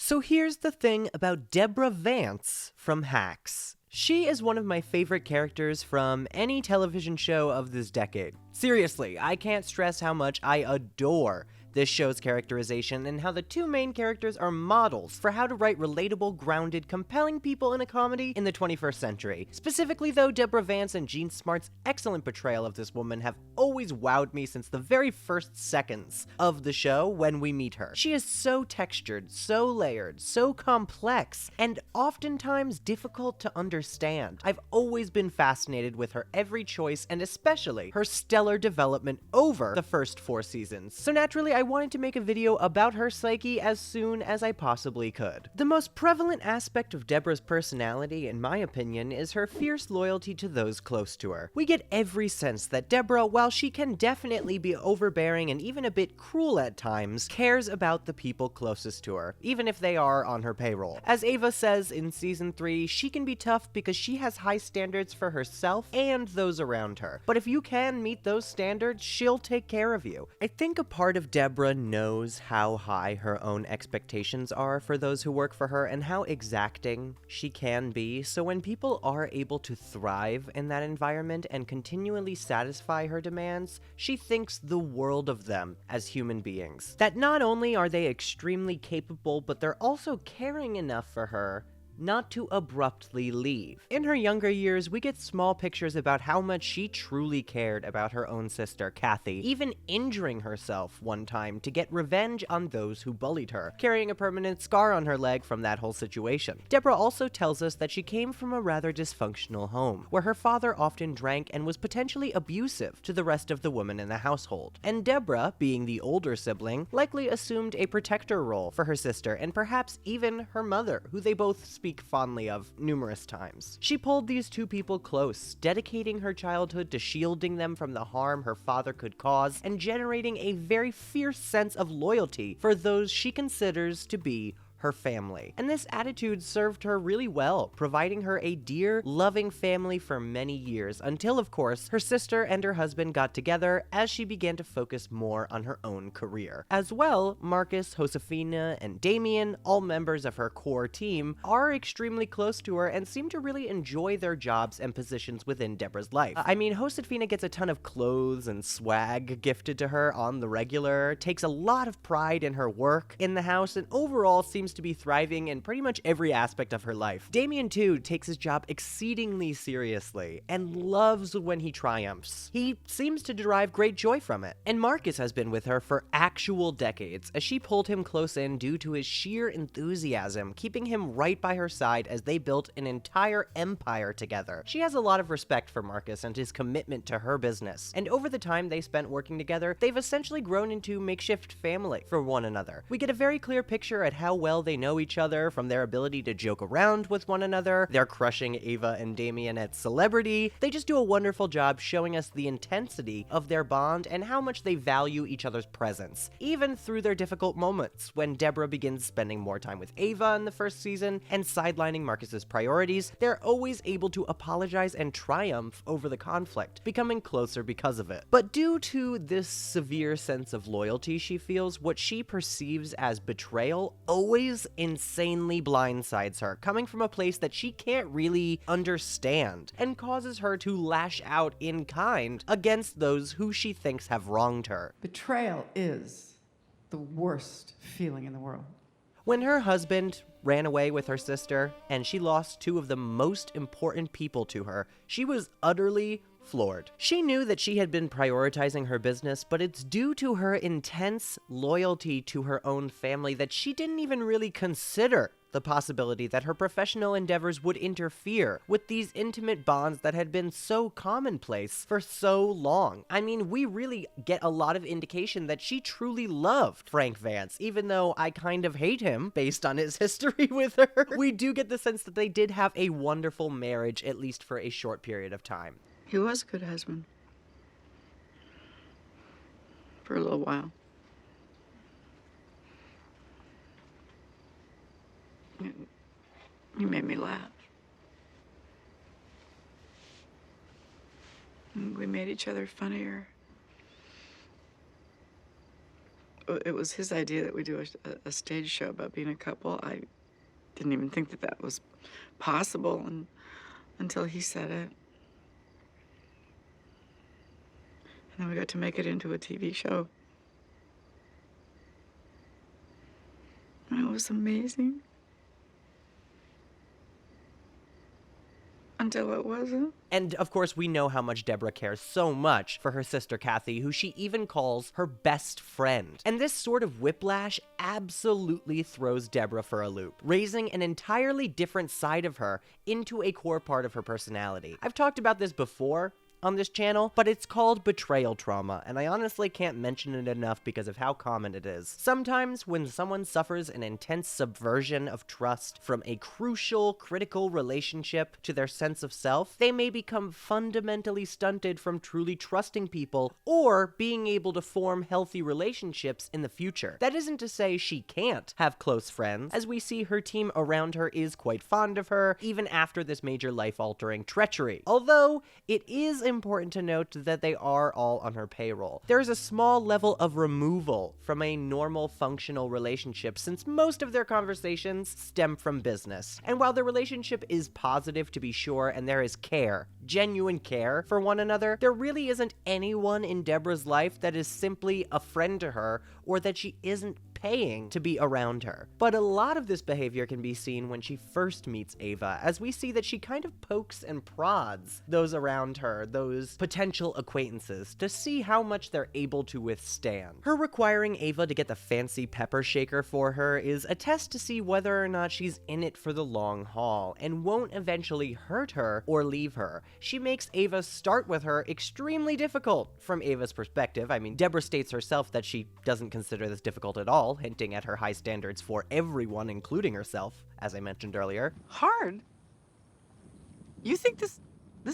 So here's the thing about Deborah Vance from Hacks. She is one of my favorite characters from any television show of this decade. Seriously, I can't stress how much I adore this show's characterization and how the two main characters are models for how to write relatable, grounded, compelling people in a comedy in the 21st century. Specifically though, Deborah Vance and Jean Smart's excellent portrayal of this woman have always wowed me since the very first seconds of the show when we meet her. She is so textured, so layered, so complex, and oftentimes difficult to understand. I've always been fascinated with her every choice and especially her stellar development over the first 4 seasons. So naturally, I wanted to make a video about her psyche as soon as I possibly could. The most prevalent aspect of Deborah's personality, in my opinion, is her fierce loyalty to those close to her. We get every sense that Deborah, while she can definitely be overbearing and even a bit cruel at times, cares about the people closest to her, even if they are on her payroll. As Ava says in season 3, she can be tough because she has high standards for herself and those around her. But if you can meet those standards, she'll take care of you. I think a part of Deborah knows how high her own expectations are for those who work for her and how exacting she can be, so when people are able to thrive in that environment and continually satisfy her demands, she thinks the world of them as human beings. That not only are they extremely capable, but they're also caring enough for her not to abruptly leave. In her younger years, we get small pictures about how much she truly cared about her own sister, Kathy, even injuring herself one time to get revenge on those who bullied her, carrying a permanent scar on her leg from that whole situation. Deborah also tells us that she came from a rather dysfunctional home, where her father often drank and was potentially abusive to the rest of the women in the household. And Deborah, being the older sibling, likely assumed a protector role for her sister and perhaps even her mother, who they both speak fondly of numerous times. She pulled these two people close, dedicating her childhood to shielding them from the harm her father could cause and generating a very fierce sense of loyalty for those she considers to be her family. And this attitude served her really well, providing her a dear, loving family for many years, until of course, her sister and her husband got together as she began to focus more on her own career. As well, Marcus, Josefina, and Damien, all members of her core team, are extremely close to her and seem to really enjoy their jobs and positions within Deborah's life. I mean, Josefina gets a ton of clothes and swag gifted to her on the regular, takes a lot of pride in her work in the house, and overall seems to be thriving in pretty much every aspect of her life. Damien, too, takes his job exceedingly seriously and loves when he triumphs. He seems to derive great joy from it. And Marcus has been with her for actual decades, as she pulled him close in due to his sheer enthusiasm, keeping him right by her side as they built an entire empire together. She has a lot of respect for Marcus and his commitment to her business, and over the time they spent working together, they've essentially grown into makeshift family for one another. We get a very clear picture at how well they know each other, from their ability to joke around with one another, their crushing Ava and Damien at Celebrity. They just do a wonderful job showing us the intensity of their bond and how much they value each other's presence, even through their difficult moments, when Deborah begins spending more time with Ava in the first season and sidelining Marcus's priorities. They're always able to apologize and triumph over the conflict, becoming closer because of it. But due to this severe sense of loyalty she feels, what she perceives as betrayal always insanely blindsides her, coming from a place that she can't really understand, and causes her to lash out in kind against those who she thinks have wronged her. Betrayal is the worst feeling in the world. When her husband ran away with her sister, and she lost two of the most important people to her, she was utterly floored. She knew that she had been prioritizing her business, but it's due to her intense loyalty to her own family that she didn't even really consider the possibility that her professional endeavors would interfere with these intimate bonds that had been so commonplace for so long. I mean, we really get a lot of indication that she truly loved Frank Vance, even though I kind of hate him based on his history with her. We do get the sense that they did have a wonderful marriage, at least for a short period of time. He was a good husband. For a little while. He made me laugh. We made each other funnier. It was his idea that we do a stage show about being a couple. I didn't even think that that was possible until he said it. And then we got to make it into a TV show. And it was amazing. Until it wasn't. And of course, we know how much Deborah cares so much for her sister Kathy, who she even calls her best friend. And this sort of whiplash absolutely throws Deborah for a loop, raising an entirely different side of her into a core part of her personality. I've talked about this before on this channel, but it's called betrayal trauma, and I honestly can't mention it enough because of how common it is. Sometimes when someone suffers an intense subversion of trust from a crucial, critical relationship to their sense of self, they may become fundamentally stunted from truly trusting people or being able to form healthy relationships in the future. That isn't to say she can't have close friends, as we see her team around her is quite fond of her, even after this major life-altering treachery. Although, it is important to note that they are all on her payroll. There is a small level of removal from a normal functional relationship since most of their conversations stem from business. And while the relationship is positive to be sure and there is care, genuine care for one another, there really isn't anyone in Deborah's life that is simply a friend to her or that she isn't paying to be around her. But a lot of this behavior can be seen when she first meets Ava, as we see that she kind of pokes and prods those around her, those potential acquaintances, to see how much they're able to withstand. Her requiring Ava to get the fancy pepper shaker for her is a test to see whether or not she's in it for the long haul, and won't eventually hurt her or leave her. She makes Ava start with her extremely difficult from Ava's perspective. I mean, Deborah states herself that she doesn't consider this difficult at all, hinting at her high standards for everyone, including herself, as I mentioned earlier. Hard? You think this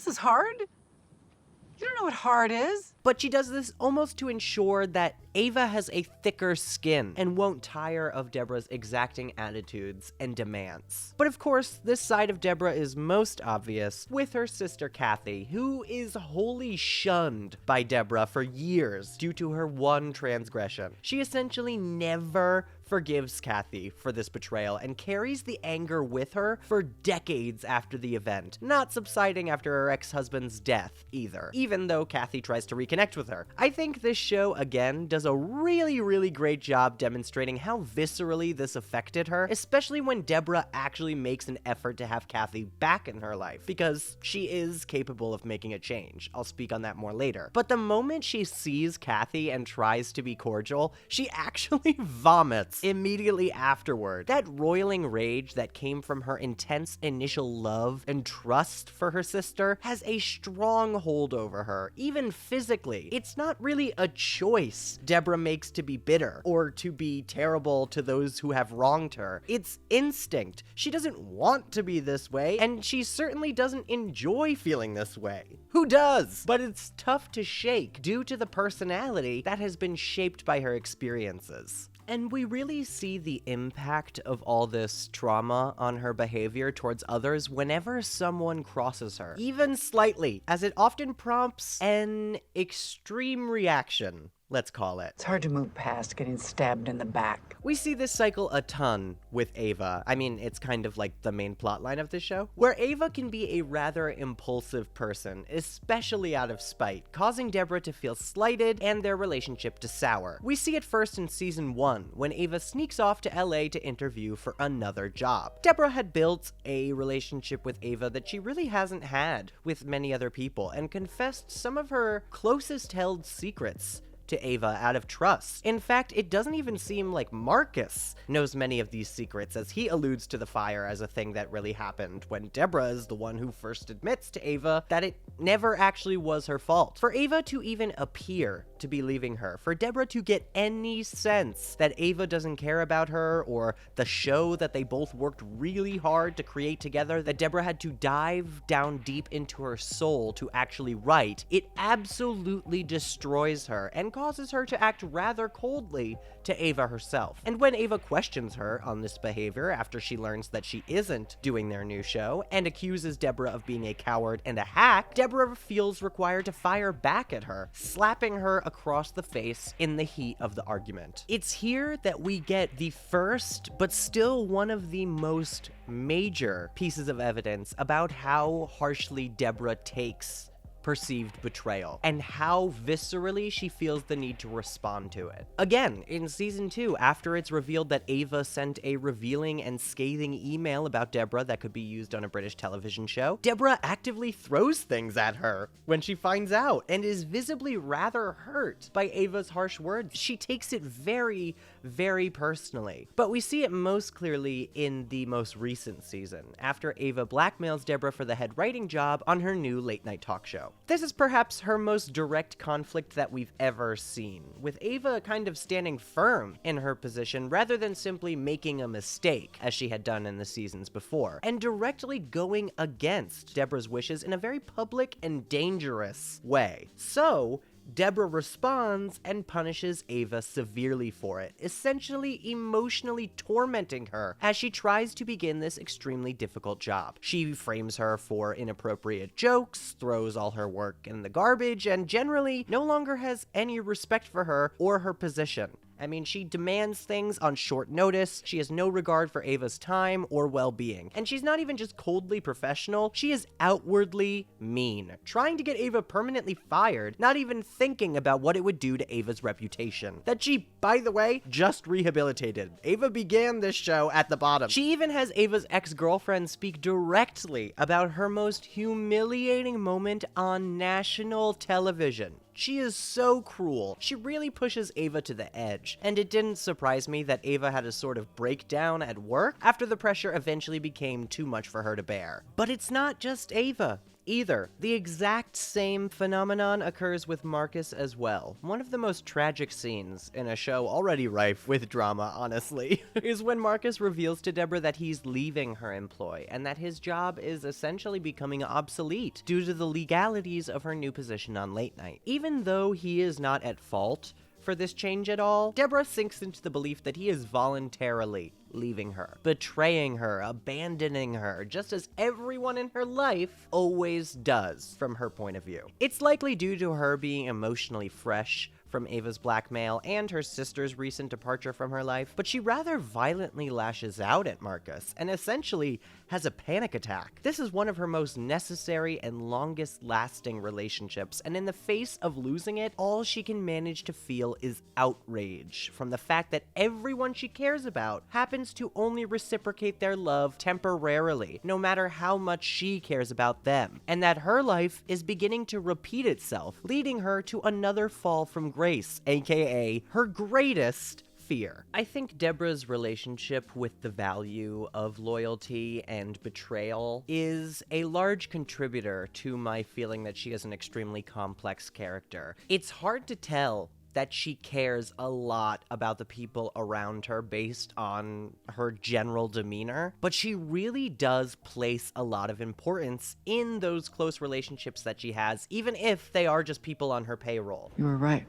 is hard? You don't know what hard is. But she does this almost to ensure that Ava has a thicker skin and won't tire of Deborah's exacting attitudes and demands. But of course, this side of Deborah is most obvious with her sister Kathy, who is wholly shunned by Deborah for years due to her one transgression. She essentially never forgives Kathy for this betrayal and carries the anger with her for decades after the event, not subsiding after her ex-husband's death either, even though Kathy tries to reconnect with her. I think this show, again, does a really great job demonstrating how viscerally this affected her, especially when Deborah actually makes an effort to have Kathy back in her life, because she is capable of making a change. I'll speak on that more later. But the moment she sees Kathy and tries to be cordial, she actually vomits immediately afterward. That roiling rage that came from her intense initial love and trust for her sister has a strong hold over her, even physically. It's not really a choice Deborah makes to be bitter or to be terrible to those who have wronged her. It's instinct. She doesn't want to be this way, and she certainly doesn't enjoy feeling this way. Who does? But it's tough to shake due to the personality that has been shaped by her experiences. And we really see the impact of all this trauma on her behavior towards others whenever someone crosses her, even slightly, as it often prompts an extreme reaction, let's call it. It's hard to move past getting stabbed in the back. We see this cycle a ton with Ava. I mean, it's kind of like the main plotline of this show, where Ava can be a rather impulsive person, especially out of spite, causing Deborah to feel slighted and their relationship to sour. We see it first in season 1, when Ava sneaks off to LA to interview for another job. Deborah had built a relationship with Ava that she really hasn't had with many other people, and confessed some of her closest held secrets to Ava out of trust. In fact, it doesn't even seem like Marcus knows many of these secrets, as he alludes to the fire as a thing that really happened, when Deborah is the one who first admits to Ava that it never actually was her fault. For Ava to even appear to be leaving her, for Deborah to get any sense that Ava doesn't care about her or the show that they both worked really hard to create together, that Deborah had to dive down deep into her soul to actually write, it absolutely destroys her and causes her to act rather coldly to Ava herself. And when Ava questions her on this behavior after she learns that she isn't doing their new show and accuses Deborah of being a coward and a hack, Deborah feels required to fire back at her, slapping her across the face in the heat of the argument. It's here that we get the first, but still one of the most major pieces of evidence about how harshly Deborah takes perceived betrayal and how viscerally she feels the need to respond to it. Again, in season 2, after it's revealed that Ava sent a revealing and scathing email about Deborah that could be used on a British television show, Deborah actively throws things at her when she finds out and is visibly rather hurt by Ava's harsh words. She takes it very, very personally. But we see it most clearly in the most recent season, after Ava blackmails Deborah for the head writing job on her new late-night talk show. This is perhaps her most direct conflict that we've ever seen, with Ava kind of standing firm in her position rather than simply making a mistake, as she had done in the seasons before, and directly going against Deborah's wishes in a very public and dangerous way. So, Deborah responds and punishes Ava severely for it, essentially emotionally tormenting her as she tries to begin this extremely difficult job. She frames her for inappropriate jokes, throws all her work in the garbage, and generally no longer has any respect for her or her position. I mean, she demands things on short notice, she has no regard for Ava's time or well-being, and she's not even just coldly professional, she is outwardly mean, trying to get Ava permanently fired, not even thinking about what it would do to Ava's reputation, that she, by the way, just rehabilitated. Ava began this show at the bottom. She even has Ava's ex-girlfriend speak directly about her most humiliating moment on national television. She is so cruel. She really pushes Ava to the edge, and it didn't surprise me that Ava had a sort of breakdown at work after the pressure eventually became too much for her to bear. But it's not just Ava either. The exact same phenomenon occurs with Marcus as well. One of the most tragic scenes in a show already rife with drama, honestly, is when Marcus reveals to Deborah that he's leaving her employ and that his job is essentially becoming obsolete due to the legalities of her new position on late night. Even though he is not at fault for this change at all, Deborah sinks into the belief that he is voluntarily leaving her, betraying her, abandoning her, just as everyone in her life always does from her point of view. It's likely due to her being emotionally fresh from Ava's blackmail and her sister's recent departure from her life, but she rather violently lashes out at Marcus and essentially has a panic attack. This is one of her most necessary and longest lasting relationships, and in the face of losing it, all she can manage to feel is outrage from the fact that everyone she cares about happens to only reciprocate their love temporarily, no matter how much she cares about them, and that her life is beginning to repeat itself, leading her to another fall from grace, aka her greatest fear. I think Deborah's relationship with the value of loyalty and betrayal is a large contributor to my feeling that she is an extremely complex character. It's hard to tell that she cares a lot about the people around her based on her general demeanor, but she really does place a lot of importance in those close relationships that she has, even if they are just people on her payroll. You were right.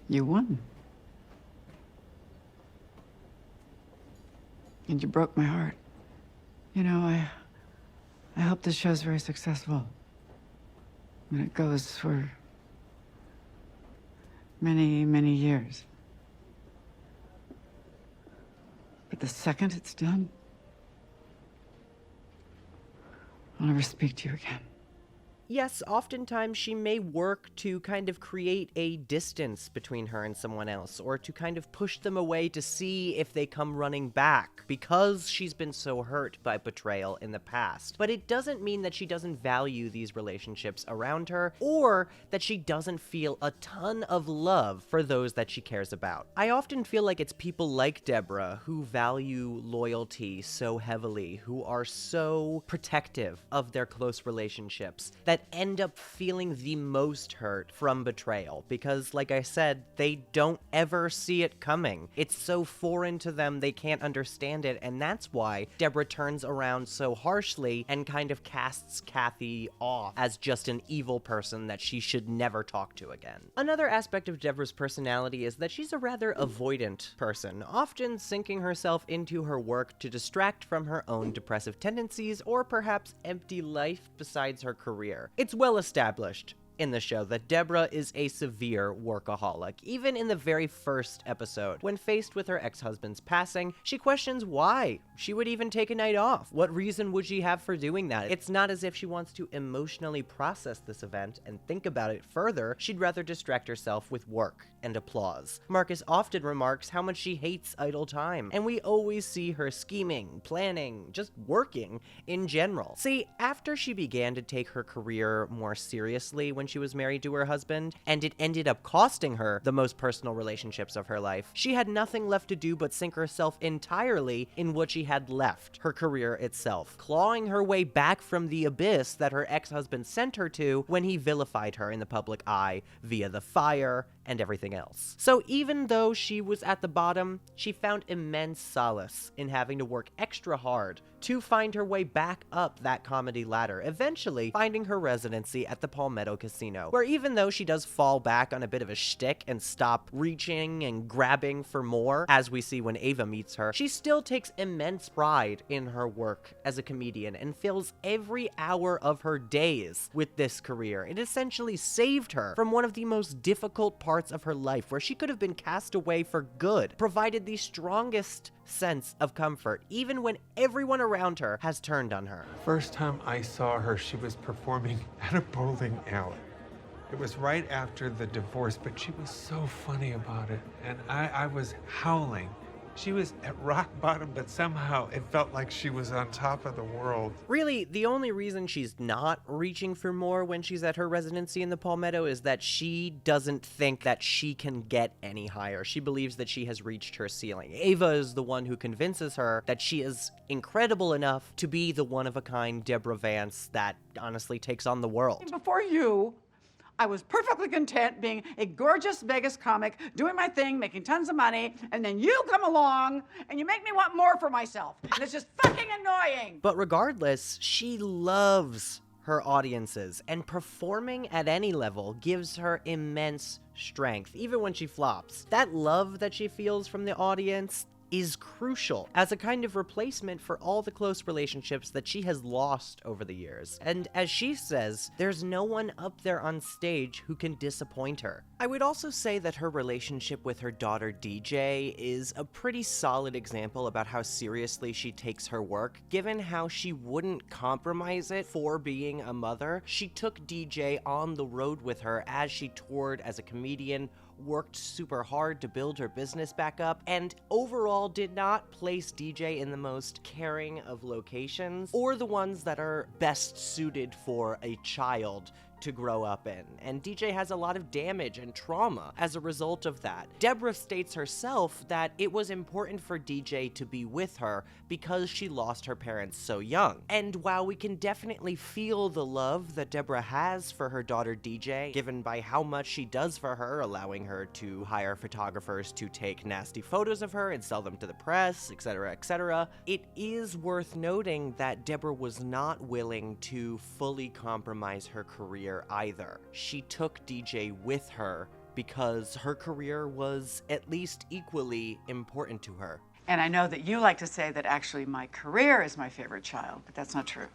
You won. And you broke my heart. You know, I hope this show's very successful. And it goes for many, many years. But the second it's done, I'll never speak to you again. Yes, oftentimes she may work to kind of create a distance between her and someone else, or to kind of push them away to see if they come running back, because she's been so hurt by betrayal in the past. But it doesn't mean that she doesn't value these relationships around her, or that she doesn't feel a ton of love for those that she cares about. I often feel like it's people like Deborah who value loyalty so heavily, who are so protective of their close relationships, that that end up feeling the most hurt from betrayal because, like I said, they don't ever see it coming. It's so foreign to them they can't understand it, and that's why Deborah turns around so harshly and kind of casts Kathy off as just an evil person that she should never talk to again. Another aspect of Deborah's personality is that she's a rather avoidant person, often sinking herself into her work to distract from her own depressive tendencies or perhaps empty life besides her career. It's well established in the show that Deborah is a severe workaholic. Even in the very first episode, when faced with her ex-husband's passing, she questions why she would even take a night off. What reason would she have for doing that? It's not as if she wants to emotionally process this event and think about it further. She'd rather distract herself with work and applause. Marcus often remarks how much she hates idle time, and we always see her scheming, planning, just working in general. See, after she began to take her career more seriously when she was married to her husband, and it ended up costing her the most personal relationships of her life, she had nothing left to do but sink herself entirely in what she had left, her career itself, clawing her way back from the abyss that her ex-husband sent her to when he vilified her in the public eye via the fire and everything else. So even though she was at the bottom, she found immense solace in having to work extra hard to find her way back up that comedy ladder, eventually finding her residency at the Palmetto Casino, where even though she does fall back on a bit of a shtick and stop reaching and grabbing for more, as we see when Ava meets her, she still takes immense pride in her work as a comedian and fills every hour of her days with this career. It essentially saved her from one of the most difficult parts of her life, where she could have been cast away for good, provided the strongest sense of comfort, even when everyone around her has turned on her. First time I saw her, she was performing at a bowling alley. It was right after the divorce, but she was so funny about it, and I was howling. She was at rock bottom, but somehow it felt like she was on top of the world. Really, the only reason she's not reaching for more when she's at her residency in the Palmetto is that she doesn't think that she can get any higher. She believes that she has reached her ceiling. Ava is the one who convinces her that she is incredible enough to be the one-of-a-kind Deborah Vance that honestly takes on the world. Before you, I was perfectly content being a gorgeous Vegas comic, doing my thing, making tons of money, and then you come along and you make me want more for myself. And it's just fucking annoying. But regardless, she loves her audiences, and performing at any level gives her immense strength, even when she flops. That love that she feels from the audience is crucial as a kind of replacement for all the close relationships that she has lost over the years. And as she says, there's no one up there on stage who can disappoint her. I would also say that her relationship with her daughter DJ is a pretty solid example about how seriously she takes her work, given how she wouldn't compromise it for being a mother. She took DJ on the road with her as she toured as a comedian, worked super hard to build her business back up, and overall did not place DJ in the most caring of locations or the ones that are best suited for a child to grow up in, and DJ has a lot of damage and trauma as a result of that. Deborah states herself that it was important for DJ to be with her because she lost her parents so young. And while we can definitely feel the love that Deborah has for her daughter DJ, given by how much she does for her, allowing her to hire photographers to take nasty photos of her and sell them to the press, etc., it is worth noting that Deborah was not willing to fully compromise her career either. She took DJ with her because her career was at least equally important to her. And I know that you like to say that actually my career is my favorite child, but that's not true.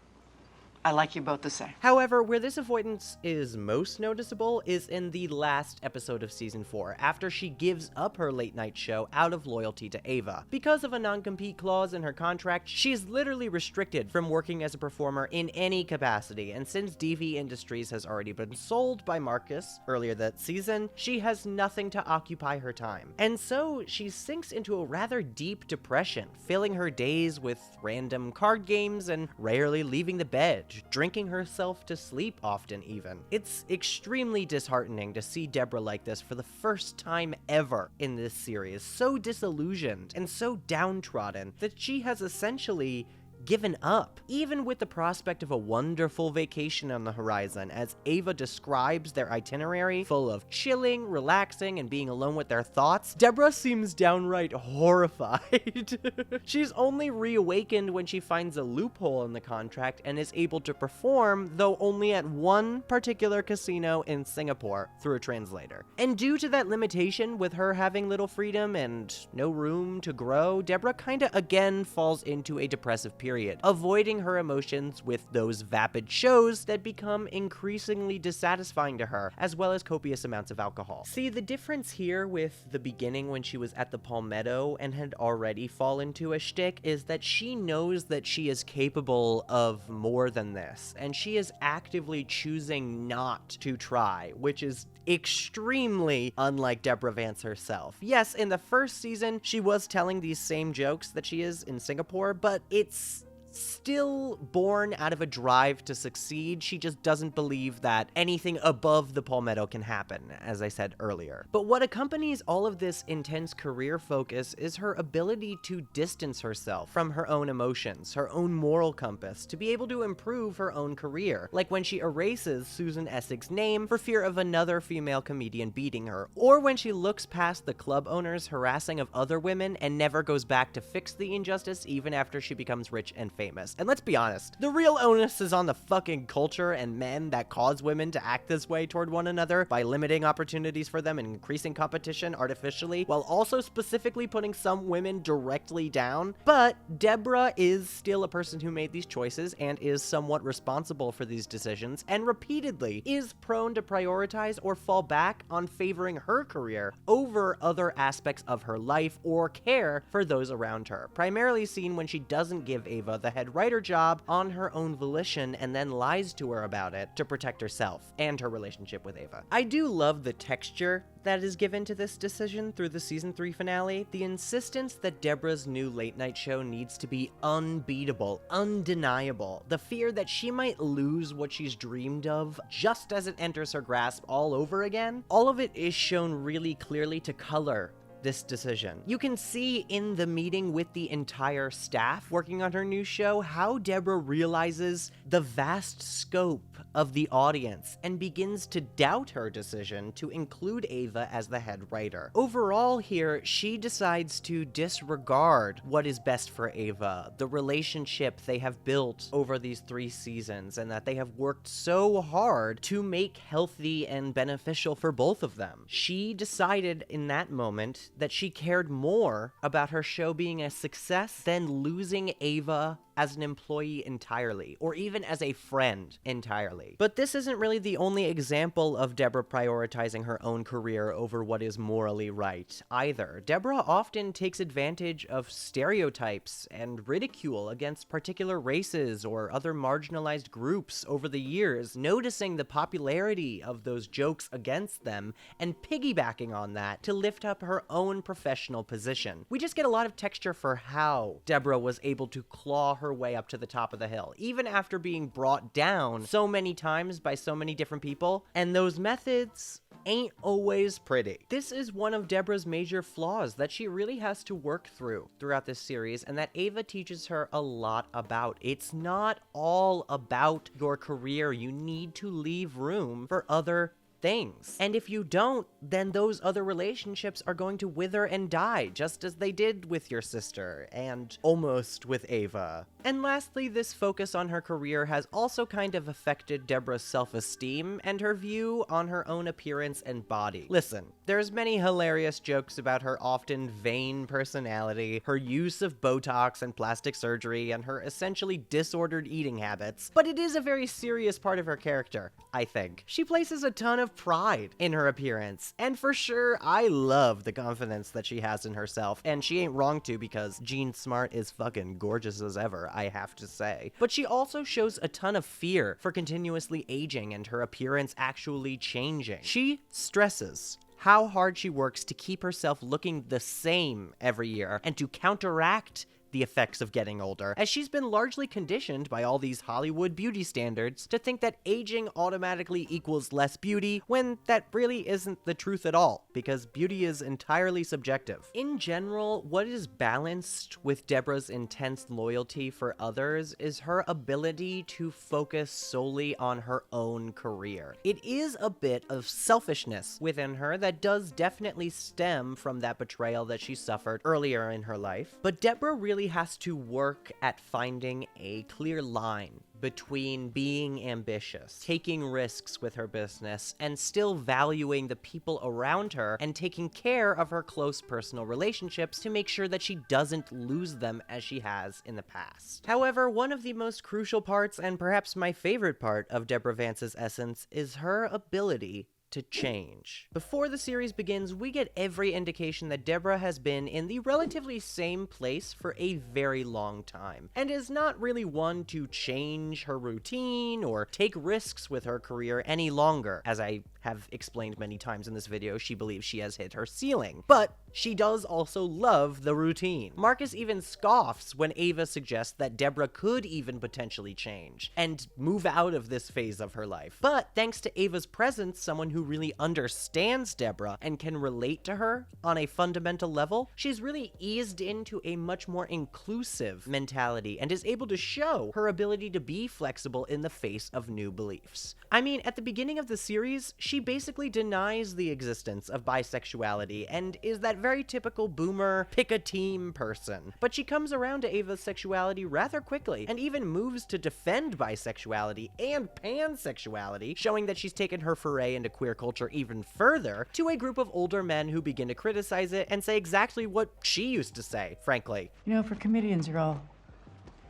I like you both the same. However, where this avoidance is most noticeable is in the last episode of season 4, after she gives up her late night show out of loyalty to Ava. Because of a non-compete clause in her contract, she is literally restricted from working as a performer in any capacity, and since DV Industries has already been sold by Marcus earlier that season, she has nothing to occupy her time. And so she sinks into a rather deep depression, filling her days with random card games and rarely leaving the bed, drinking herself to sleep often even. It's extremely disheartening to see Deborah like this for the first time ever in this series, so disillusioned and so downtrodden that she has essentially given up, even with the prospect of a wonderful vacation on the horizon, as Ava describes their itinerary full of chilling, relaxing, and being alone with their thoughts. Deborah seems downright horrified. She's only reawakened when she finds a loophole in the contract and is able to perform, though only at one particular casino in Singapore through a translator. And due to that limitation, with her having little freedom and no room to grow, Deborah kinda again falls into a depressive period, avoiding her emotions with those vapid shows that become increasingly dissatisfying to her, as well as copious amounts of alcohol. See, the difference here with the beginning when she was at the Palmetto and had already fallen to a shtick is that she knows that she is capable of more than this, and she is actively choosing not to try, which is extremely unlike Deborah Vance herself. Yes, in the first season, she was telling these same jokes that she is in Singapore, but it's still born out of a drive to succeed. She just doesn't believe that anything above the Palmetto can happen, as I said earlier. But what accompanies all of this intense career focus is her ability to distance herself from her own emotions, her own moral compass, to be able to improve her own career, like when she erases Susan Essig's name for fear of another female comedian beating her, or when she looks past the club owner's harassing of other women and never goes back to fix the injustice even after she becomes rich and famous. And let's be honest, the real onus is on the fucking culture and men that cause women to act this way toward one another by limiting opportunities for them and increasing competition artificially, while also specifically putting some women directly down. But Deborah is still a person who made these choices and is somewhat responsible for these decisions, and repeatedly is prone to prioritize or fall back on favoring her career over other aspects of her life or care for those around her, primarily seen when she doesn't give Ava the head writer job on her own volition and then lies to her about it to protect herself and her relationship with Ava. I do love the texture that is given to this decision through the season 3 finale. The insistence that Deborah's new late night show needs to be unbeatable, undeniable, the fear that she might lose what she's dreamed of just as it enters her grasp all over again, all of it is shown really clearly to color this decision. You can see in the meeting with the entire staff working on her new show how Deborah realizes the vast scope of the audience and begins to doubt her decision to include Ava as the head writer. Overall here, she decides to disregard what is best for Ava, the relationship they have built over these 3 seasons, and that they have worked so hard to make healthy and beneficial for both of them. She decided in that moment that she cared more about her show being a success than losing Ava as an employee entirely, or even as a friend entirely. But this isn't really the only example of Deborah prioritizing her own career over what is morally right, either. Deborah often takes advantage of stereotypes and ridicule against particular races or other marginalized groups over the years, noticing the popularity of those jokes against them and piggybacking on that to lift up her own professional position. We just get a lot of texture for how Deborah was able to claw her way up to the top of the hill, even after being brought down so many times by so many different people, and those methods ain't always pretty. This is one of Deborah's major flaws that she really has to work throughout this series, and that Ava teaches her a lot about. It's not all about your career. You need to leave room for other things. And if you don't, then those other relationships are going to wither and die, just as they did with your sister, and almost with Ava. And lastly, this focus on her career has also kind of affected Deborah's self-esteem and her view on her own appearance and body. Listen, there's many hilarious jokes about her often vain personality, her use of Botox and plastic surgery, and her essentially disordered eating habits, but it is a very serious part of her character, I think. She places a ton of pride in her appearance, and for sure, I love the confidence that she has in herself, and she ain't wrong to, because Jean Smart is fucking gorgeous as ever, I have to say. But she also shows a ton of fear for continuously aging and her appearance actually changing. She stresses how hard she works to keep herself looking the same every year and to counteract the effects of getting older, as she's been largely conditioned by all these Hollywood beauty standards to think that aging automatically equals less beauty, when that really isn't the truth at all, because beauty is entirely subjective. In general, what is balanced with Deborah's intense loyalty for others is her ability to focus solely on her own career. It is a bit of selfishness within her that does definitely stem from that betrayal that she suffered earlier in her life, but Deborah really has to work at finding a clear line between being ambitious, taking risks with her business, and still valuing the people around her and taking care of her close personal relationships to make sure that she doesn't lose them as she has in the past. However, one of the most crucial parts, and perhaps my favorite part of Deborah Vance's essence, is her ability to change. Before the series begins, we get every indication that Deborah has been in the relatively same place for a very long time, and is not really one to change her routine or take risks with her career any longer. As I have explained many times in this video, she believes she has hit her ceiling. But she does also love the routine. Marcus even scoffs when Ava suggests that Deborah could even potentially change and move out of this phase of her life. But thanks to Ava's presence, someone who really understands Deborah and can relate to her on a fundamental level, she's really eased into a much more inclusive mentality and is able to show her ability to be flexible in the face of new beliefs. I mean, at the beginning of the series, she basically denies the existence of bisexuality and is that very typical boomer pick-a-team person. But she comes around to Ava's sexuality rather quickly and even moves to defend bisexuality and pansexuality, showing that she's taken her foray into queer culture even further to a group of older men who begin to criticize it and say exactly what she used to say, frankly. You know, for comedians, you're all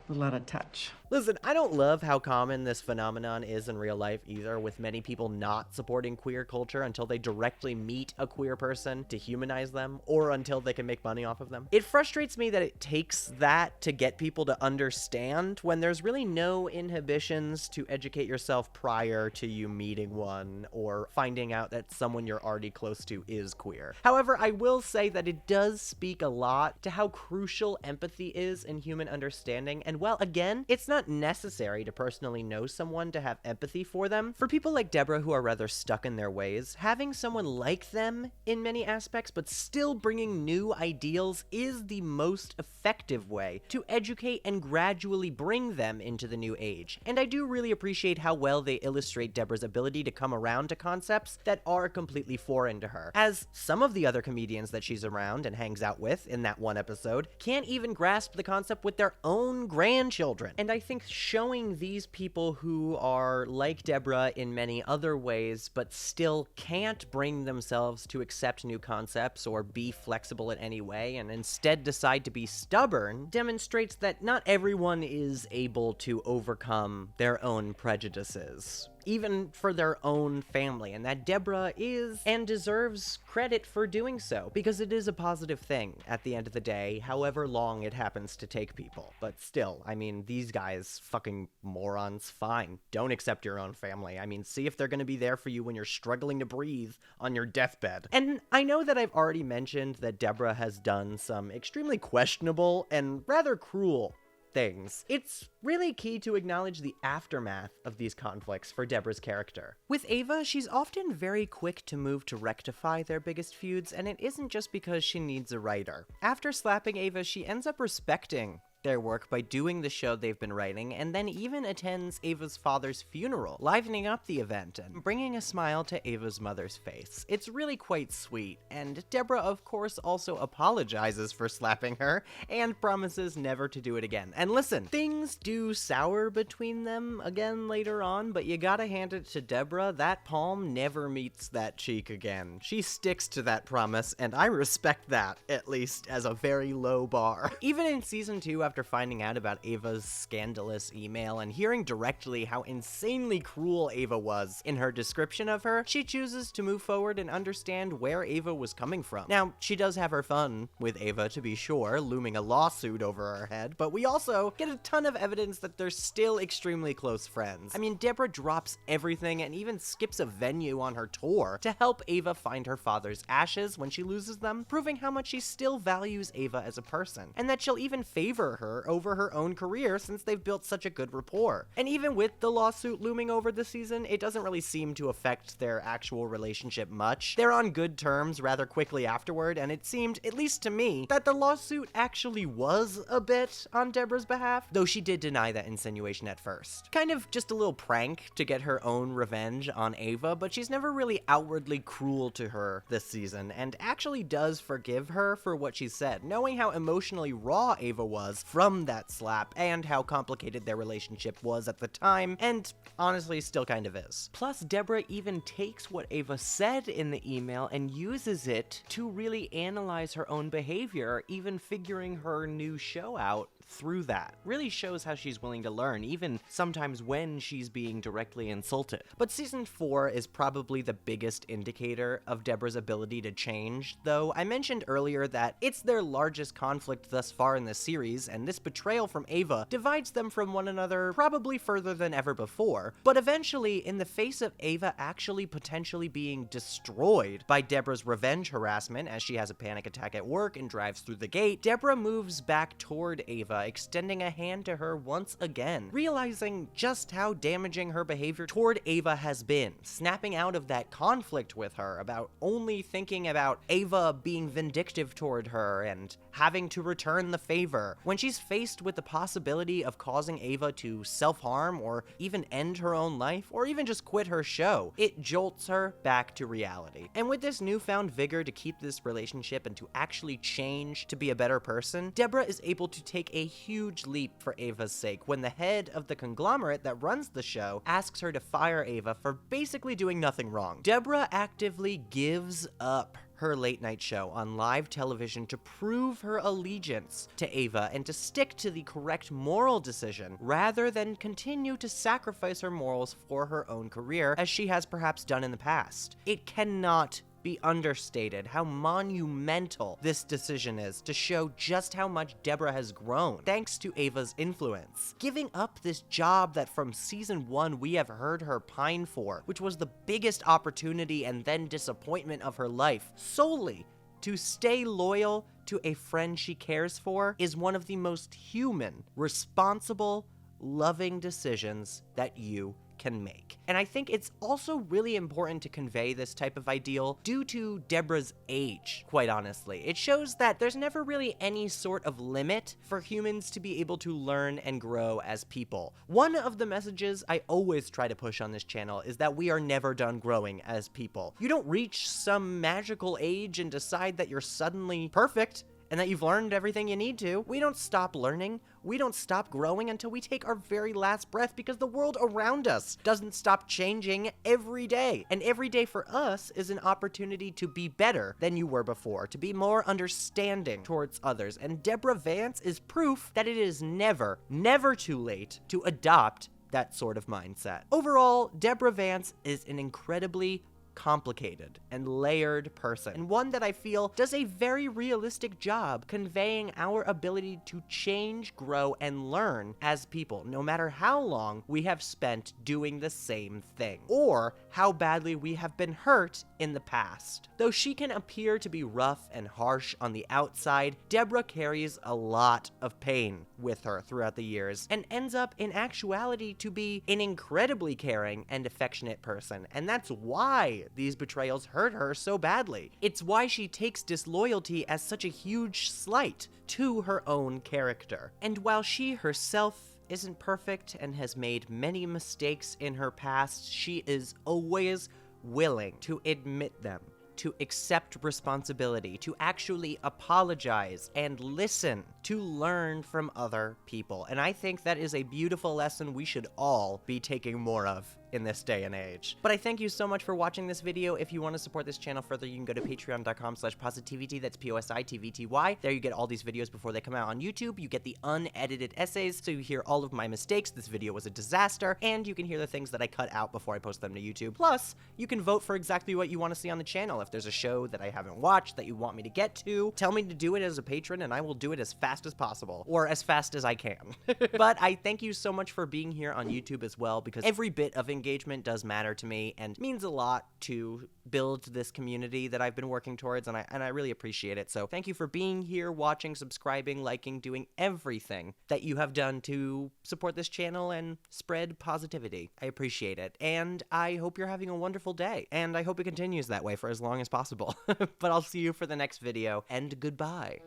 a little out of touch. Listen, I don't love how common this phenomenon is in real life either, with many people not supporting queer culture until they directly meet a queer person to humanize them, or until they can make money off of them. It frustrates me that it takes that to get people to understand when there's really no inhibitions to educate yourself prior to you meeting one or finding out that someone you're already close to is queer. However, I will say that it does speak a lot to how crucial empathy is in human understanding, and well, again, it's not necessary to personally know someone to have empathy for them. For people like Deborah who are rather stuck in their ways, having someone like them in many aspects but still bringing new ideals is the most effective way to educate and gradually bring them into the new age. And I do really appreciate how well they illustrate Deborah's ability to come around to concepts that are completely foreign to her, as some of the other comedians that she's around and hangs out with in that one episode can't even grasp the concept with their own grandchildren. And I think showing these people who are like Deborah in many other ways but still can't bring themselves to accept new concepts or be flexible in any way and instead decide to be stubborn demonstrates that not everyone is able to overcome their own prejudices, even for their own family, and that Deborah is and deserves credit for doing so, because it is a positive thing at the end of the day, however long it happens to take people. But still, I mean, these guys, fucking morons, fine. Don't accept your own family. I mean, see if they're gonna be there for you when you're struggling to breathe on your deathbed. And I know that I've already mentioned that Deborah has done some extremely questionable and rather cruel things. It's really key to acknowledge the aftermath of these conflicts for Deborah's character. With Ava, she's often very quick to move to rectify their biggest feuds, and it isn't just because she needs a writer. After slapping Ava, she ends up respecting their work by doing the show they've been writing, and then even attends Ava's father's funeral, livening up the event and bringing a smile to Ava's mother's face. It's really quite sweet, and Deborah, of course, also apologizes for slapping her and promises never to do it again. And listen, things do sour between them again later on, but you gotta hand it to Deborah, that palm never meets that cheek again. She sticks to that promise, and I respect that, at least as a very low bar. Even in season 2, after after finding out about Ava's scandalous email and hearing directly how insanely cruel Ava was in her description of her, she chooses to move forward and understand where Ava was coming from. Now, she does have her fun with Ava, to be sure, looming a lawsuit over her head, but we also get a ton of evidence that they're still extremely close friends. I mean, Deborah drops everything and even skips a venue on her tour to help Ava find her father's ashes when she loses them, proving how much she still values Ava as a person, and that she'll even favor her over her own career since they've built such a good rapport. And even with the lawsuit looming over the season, it doesn't really seem to affect their actual relationship much. They're on good terms rather quickly afterward, and it seemed, at least to me, that the lawsuit actually was a bit on Deborah's behalf, though she did deny that insinuation at first. Kind of just a little prank to get her own revenge on Ava, but she's never really outwardly cruel to her this season, and actually does forgive her for what she said, knowing how emotionally raw Ava was from that slap, and how complicated their relationship was at the time, and honestly still kind of is. Plus, Deborah even takes what Ava said in the email and uses it to really analyze her own behavior, even figuring her new show out through that. Really shows how she's willing to learn, even sometimes when she's being directly insulted. But season 4 is probably the biggest indicator of Deborah's ability to change, though I mentioned earlier that it's their largest conflict thus far in the series, and this betrayal from Ava divides them from one another probably further than ever before. But eventually, in the face of Ava actually potentially being destroyed by Deborah's revenge harassment as she has a panic attack at work and drives through the gate, Deborah moves back toward Ava, extending a hand to her once again, realizing just how damaging her behavior toward Ava has been, snapping out of that conflict with her about only thinking about Ava being vindictive toward her and having to return the favor. When she's faced with the possibility of causing Ava to self-harm or even end her own life or even just quit her show, it jolts her back to reality. And with this newfound vigor to keep this relationship and to actually change to be a better person, Deborah is able to take a huge leap for Ava's sake when the head of the conglomerate that runs the show asks her to fire Ava for basically doing nothing wrong. Deborah actively gives up her late night show on live television to prove her allegiance to Ava and to stick to the correct moral decision rather than continue to sacrifice her morals for her own career as she has perhaps done in the past. It cannot be understated how monumental this decision is to show just how much Deborah has grown thanks to Ava's influence. Giving up this job that from season 1 we have heard her pine for, which was the biggest opportunity and then disappointment of her life, solely to stay loyal to a friend she cares for, is one of the most human, responsible, loving decisions that you can make. And I think it's also really important to convey this type of ideal due to Deborah's age, quite honestly. It shows that there's never really any sort of limit for humans to be able to learn and grow as people. One of the messages I always try to push on this channel is that we are never done growing as people. You don't reach some magical age and decide that you're suddenly perfect and that you've learned everything you need to. We don't stop learning. We don't stop growing until we take our very last breath, because the world around us doesn't stop changing every day. And every day for us is an opportunity to be better than you were before, to be more understanding towards others. And Deborah Vance is proof that it is never, never too late to adopt that sort of mindset. Overall, Deborah Vance is an incredibly complicated and layered person, and one that I feel does a very realistic job conveying our ability to change, grow, and learn as people, no matter how long we have spent doing the same thing, or how badly we have been hurt in the past. Though she can appear to be rough and harsh on the outside, Deborah carries a lot of pain with her throughout the years, and ends up in actuality to be an incredibly caring and affectionate person, and that's why these betrayals hurt her so badly. It's why she takes disloyalty as such a huge slight to her own character. And while she herself isn't perfect and has made many mistakes in her past, she is always willing to admit them, to accept responsibility, to actually apologize and listen, to learn from other people. And I think that is a beautiful lesson we should all be taking more of in this day and age. But I thank you so much for watching this video. If you want to support this channel further, you can go to patreon.com/PosiTVty, that's PosiTVty. There you get all these videos before they come out on YouTube. You get the unedited essays, so you hear all of my mistakes. This video was a disaster, and you can hear the things that I cut out before I post them to YouTube. Plus, you can vote for exactly what you want to see on the channel. If there's a show that I haven't watched that you want me to get to, tell me to do it as a patron, and I will do it as fast as possible, or as fast as I can. But I thank you so much for being here on YouTube as well, because every bit of engagement does matter to me and means a lot to build this community that I've been working towards, and I really appreciate it. So thank you for being here, watching, subscribing, liking, doing everything that you have done to support this channel and spread positivity. I appreciate it, and I hope you're having a wonderful day, and I hope it continues that way for as long as possible. But I'll see you for the next video, and goodbye.